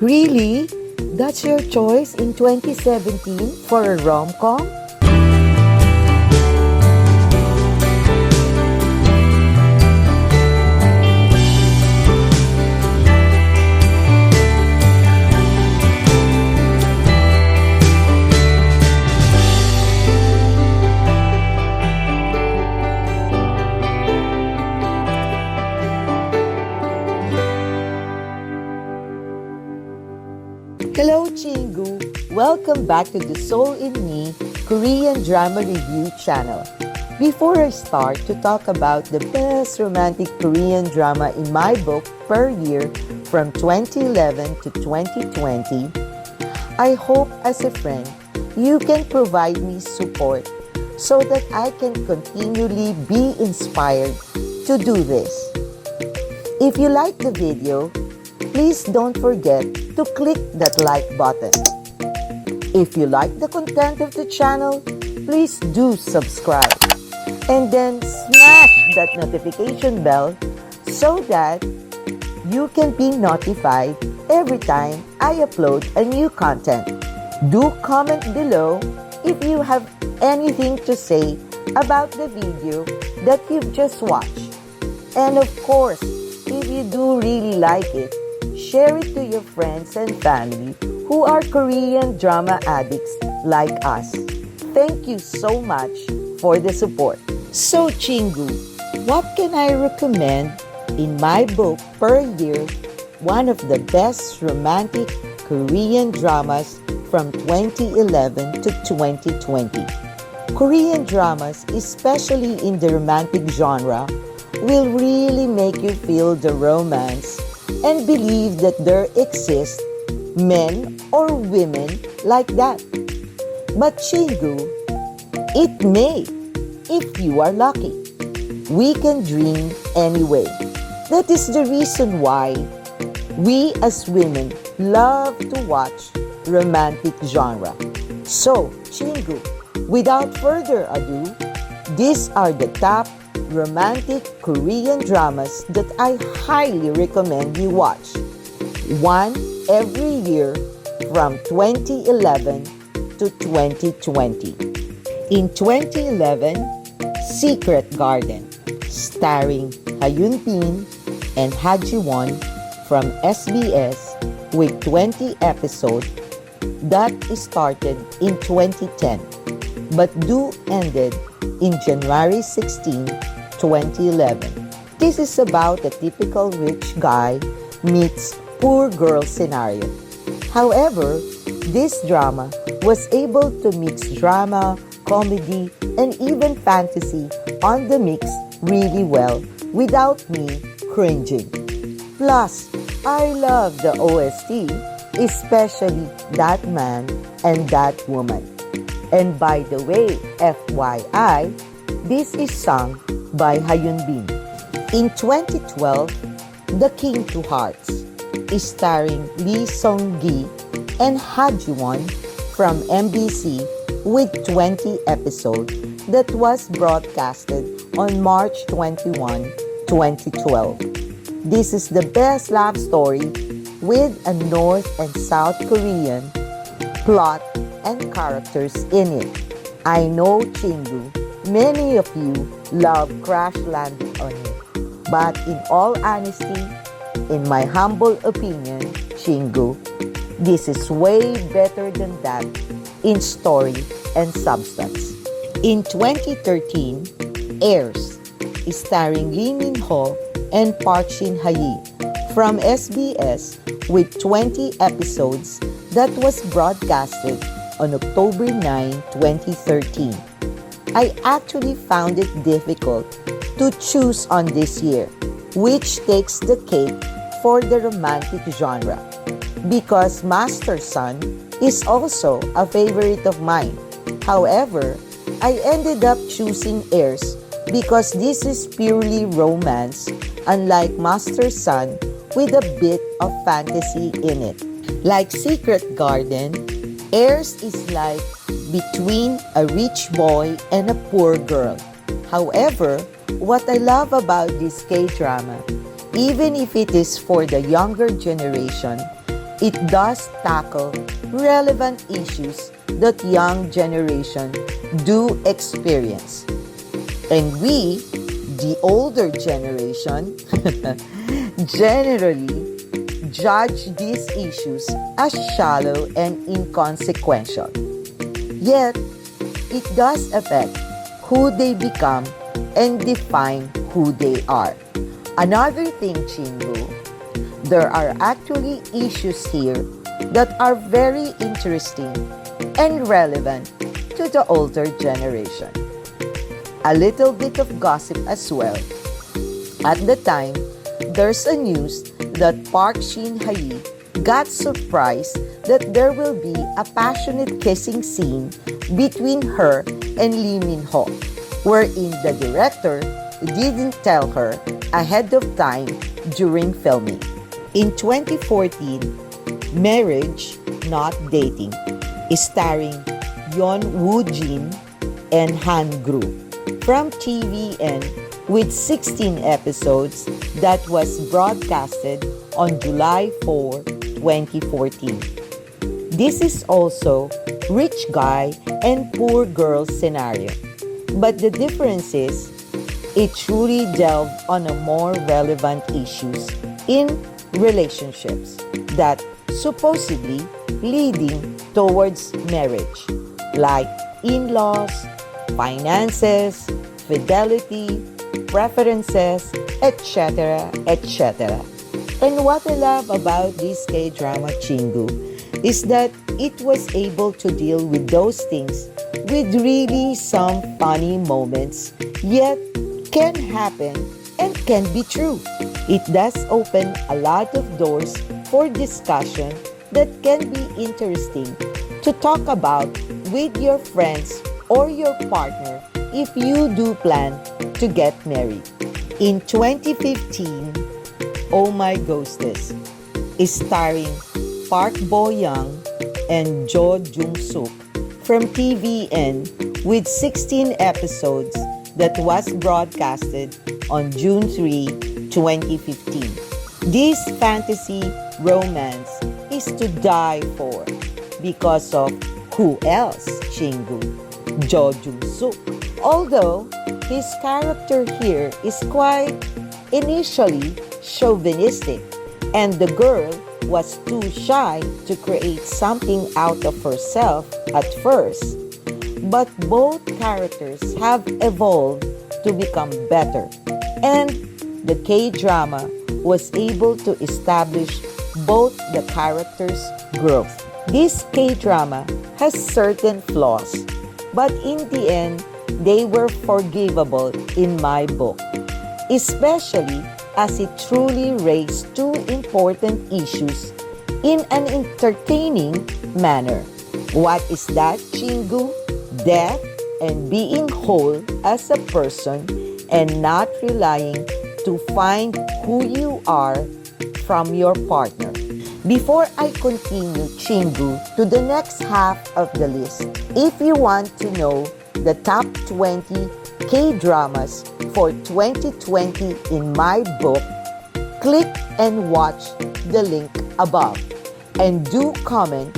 Really? That's your choice in 2017 for a rom-com? Hello, Chingu! Welcome back to the Soul in Me Korean Drama Review channel. Before I start to talk about the best romantic Korean drama in my book per year from 2011 to 2020, I hope as a friend you can provide me support so that I can continually be inspired to do this. If you like the video, please don't forget to click that like button. If you like the content of the channel, please do subscribe. And then smash that notification bell so that you can be notified every time I upload a new content. Do comment below if you have anything to say about the video that you've just watched. And of course, if you do really like it, share it to your friends and family who are Korean drama addicts like us. Thank you so much for the support. So, Chingu, what can I recommend in my book per year, one of the best romantic Korean dramas from 2011 to 2020? Korean dramas, especially in the romantic genre, will really make you feel the romance and believe that there exist men or women like that. But Chingu, it may, if you are lucky. We can dream anyway. That is the reason why we as women love to watch romantic genre. So, Chingu, without further ado, these are the top romantic Korean dramas that I highly recommend you watch. One every year from 2011 to 2020. In 2011, Secret Garden, starring Hyun Bin and Ha Ji-won from SBS with 20 episodes that started in 2010 but ended in January 16, 2011. This is about a typical rich guy meets poor girl scenario. However, this drama was able to mix drama, comedy, and even fantasy on the mix really well without me cringing. Plus, I love the OST, especially That Man and That Woman. And by the way, FYI, this is sung by Hyun Bin. In 2012, The King to Hearts is starring Lee Sung-gi and Ha Ji-won from MBC with 20 episodes that was broadcasted on March 21, 2012. This is the best love story with a North and South Korean plot and characters in it. I know, Chingu, many of you love Crash Landing on Me. But in all honesty, in my humble opinion, Chingu, this is way better than that in story and substance. In 2013, Heirs, starring Lee Min-ho and Park Shin-hye from SBS with 20 episodes that was broadcasted on October 9, 2013. I actually found it difficult to choose on this year, which takes the cake for the romantic genre, because Master Son is also a favorite of mine. However, I ended up choosing Heirs because this is purely romance, unlike Master Son with a bit of fantasy in it. Like Secret Garden, Heirs is like between a rich boy and a poor girl. However, what I love about this K-drama, even if it is for the younger generation, it does tackle relevant issues that young generation do experience. And we, the older generation, generally judge these issues as shallow and inconsequential. Yet, it does affect who they become and define who they are. Another thing, Chingu, there are actually issues here that are very interesting and relevant to the older generation. A little bit of gossip as well. At the time, there's a news that Park Shin-hye got surprised that there will be a passionate kissing scene between her and Lee Min-ho, wherein the director didn't tell her ahead of time during filming. In 2014, Marriage, Not Dating is starring Yeon Woo-jin and Han Gru from TVN with 16 episodes that was broadcasted on July 4, 2014. This is also rich guy and poor girl scenario. But the difference is, it truly delved on a more relevant issues in relationships that supposedly leading towards marriage, like in-laws, finances, fidelity, preferences, etc., etc. And what I love about this K-drama, Chingu, is that it was able to deal with those things with really some funny moments, yet can happen and can be true. It does open a lot of doors for discussion that can be interesting to talk about with your friends or your partner if you do plan to get married. In 2015, Oh My Ghostess is starring Park Bo-young and Jo Jung-suk from TVN with 16 episodes that was broadcasted on June 3, 2015. This fantasy romance is to die for because of who else, Chingu? Jo Jung-suk. Although his character here is quite initially chauvinistic and the girl was too shy to create something out of herself at first. But both characters have evolved to become better, and the K-drama was able to establish both the characters' growth. This K-drama has certain flaws, but in the end, they were forgivable in my book, especially as it truly raised two important issues in an entertaining manner. What is that, Chingu? Death and being whole as a person and not relying to find who you are from your partner. Before I continue, Chingu, to the next half of the list, if you want to know the top 20 K-dramas for 2020 in my book, click and watch the link above. And do comment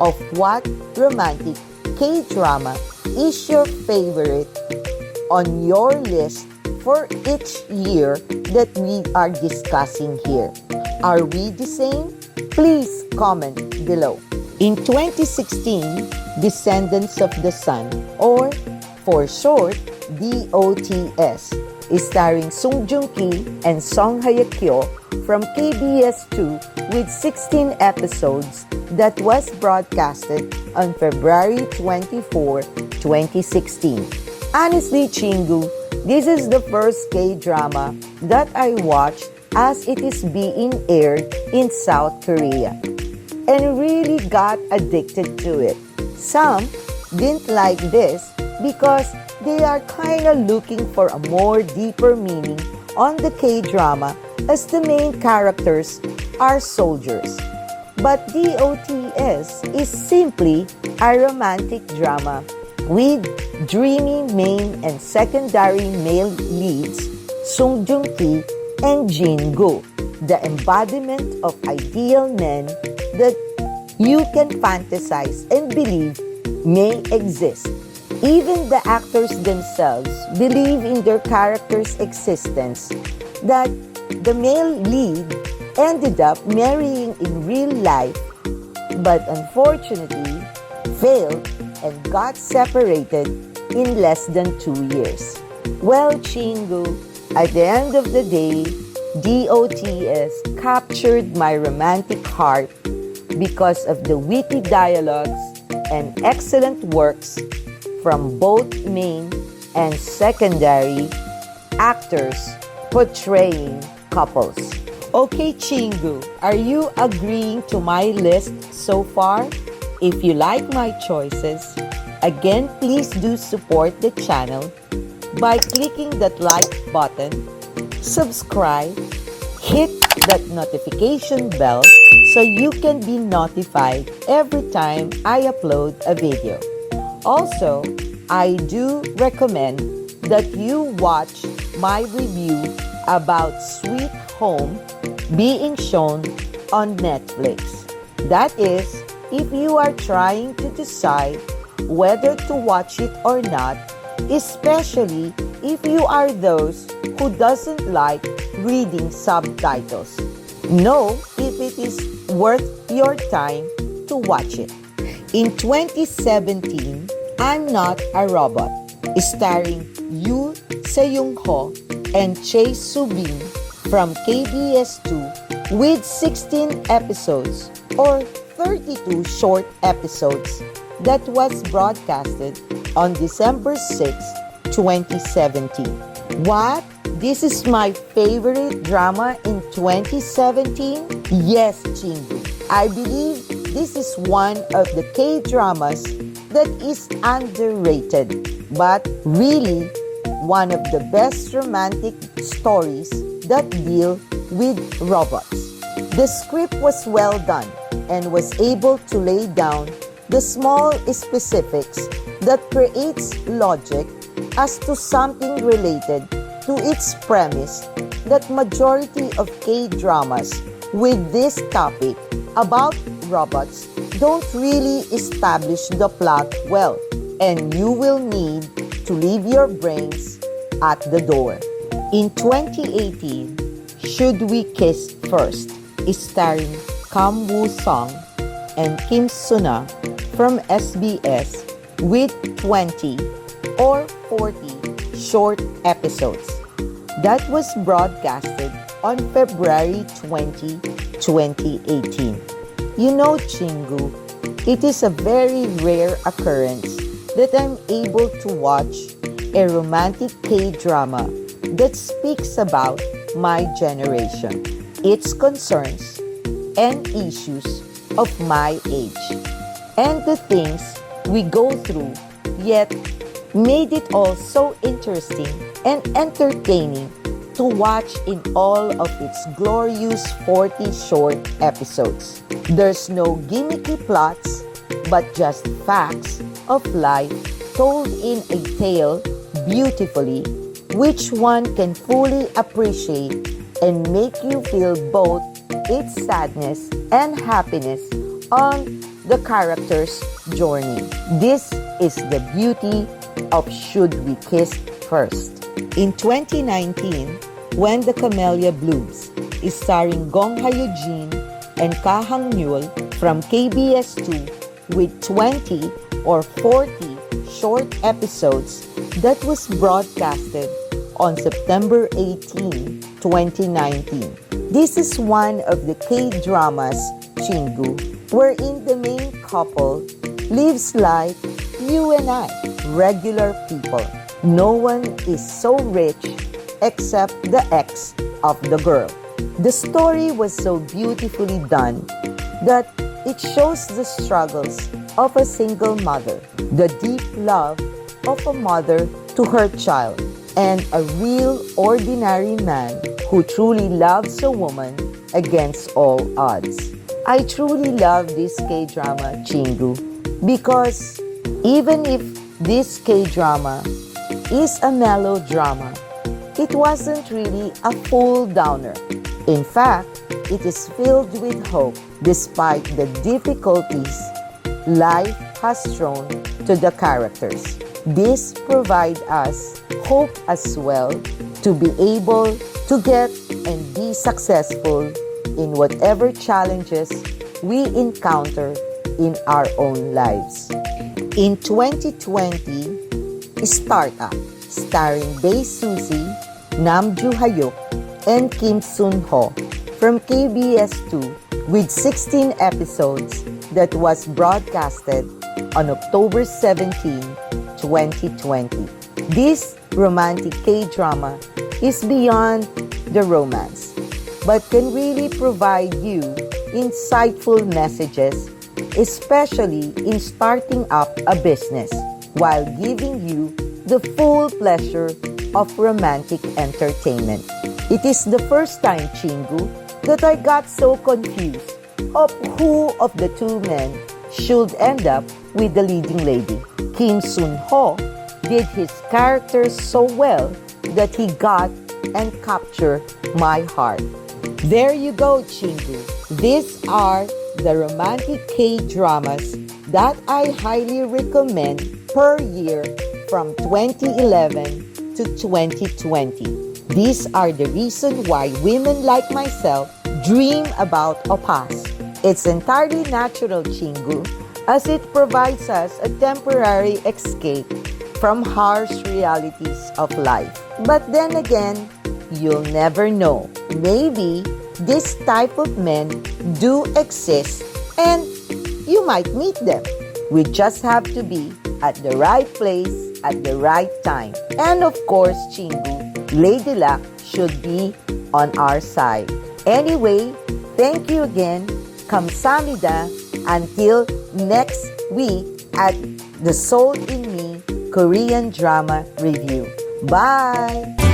of what romantic K-drama is your favorite on your list for each year that we are discussing here. Are we the same? Please comment below. In 2016, Descendants of the Sun, or for short, DOTS, is starring Sung Joong-ki and Song Hye-kyo from KBS2 with 16 episodes that was broadcasted on February 24, 2016. Honestly, Chingu, this is the first K-drama that I watched as it is being aired in South Korea and really got addicted to it. Some didn't like this because they are kind of looking for a more deeper meaning on the K-drama as the main characters are soldiers. But DOTS is simply a romantic drama with dreamy main and secondary male leads Sung Joong-ki and Jin Go, the embodiment of ideal men that you can fantasize and believe may exist. Even the actors themselves believe in their character's existence, that the male lead ended up marrying in real life, but unfortunately failed and got separated in less than 2 years. Well, Chingu, at the end of the day, DOTS captured my romantic heart because of the witty dialogues and excellent works from both main and secondary actors portraying couples. Okay, Chingu, are you agreeing to my list so far? If you like my choices, again, please do support the channel by clicking that like button, subscribe, hit that notification bell so you can be notified every time I upload a video. Also, I do recommend that you watch my review about Sweet Home being shown on Netflix. That is, if you are trying to decide whether to watch it or not, especially if you are those who doesn't like reading subtitles. Know if it is worth your time to watch it. In 2017, I'm Not a Robot, starring Yoo Seung-ho and Chae Soo-bin from KBS2 with 16 episodes or 32 short episodes that was broadcasted on December 6, 2017. What? This is my favorite drama in 2017? Yes, Chingu. I believe this is one of the K-dramas that is underrated, but really one of the best romantic stories that deal with robots. The script was well done and was able to lay down the small specifics that creates logic as to something related to its premise that majority of K-dramas with this topic about robots don't really establish the plot well, and you will need to leave your brains at the door. In 2018, Should We Kiss First, starring Kam Woo-sung and Kim Suna from SBS with 20 or 40 short episodes. That was broadcasted on February 20, 2018. You know, Chingu, it is a very rare occurrence that I'm able to watch a romantic K-drama that speaks about my generation, its concerns, and issues of my age, and the things we go through, yet made it all so interesting and entertaining to watch in all of its glorious 40 short episodes. There's no gimmicky plots, but just facts of life told in a tale beautifully, which one can fully appreciate and make you feel both its sadness and happiness on the character's journey. This is the beauty of Should We Kiss First. In 2019, when the Camellia Blooms is starring Gong Hyo-jin and Ka Hang-nyul from KBS2 with 20 or 40 short episodes that was broadcasted on September 18, 2019. This is one of the K-dramas, Chingu, wherein the main couple lives like you and I, regular people. No one is so rich except the ex of the girl. The story was so beautifully done that it shows the struggles of a single mother, the deep love of a mother to her child, and a real ordinary man who truly loves a woman against all odds. I truly love this K-drama, Chingu, because even if this K-drama is a melodrama, it wasn't really a full downer. In fact, it is filled with hope despite the difficulties life has thrown to the characters. This provides us hope as well to be able to get and be successful in whatever challenges we encounter in our own lives. In 2020, Startup, starring Bae Suzy, Nam Joo Hyuk, and Kim Sun Ho from KBS2 with 16 episodes that was broadcasted on October 17, 2020. This romantic K-drama is beyond the romance, but can really provide you insightful messages, especially in starting up a business, while giving you the full pleasure of romantic entertainment. It is the first time, Chingu, that I got so confused of who of the two men should end up with the leading lady. Kim Sun Ho did his character so well that he got and captured my heart. There you go, Chingu. These are the romantic K-dramas that I highly recommend per year from 2011 to 2020. These are the reason why women like myself dream about opas. It's entirely natural, Chingu, as it provides us a temporary escape from harsh realities of life. But then again, you'll never know. Maybe this type of men do exist and you might meet them. We just have to be at the right place at the right time. And of course, Chingu, Lady Luck should be on our side. Anyway, thank you again. Kamsahamnida. Until next week at the Soul in Me Korean Drama Review. Bye!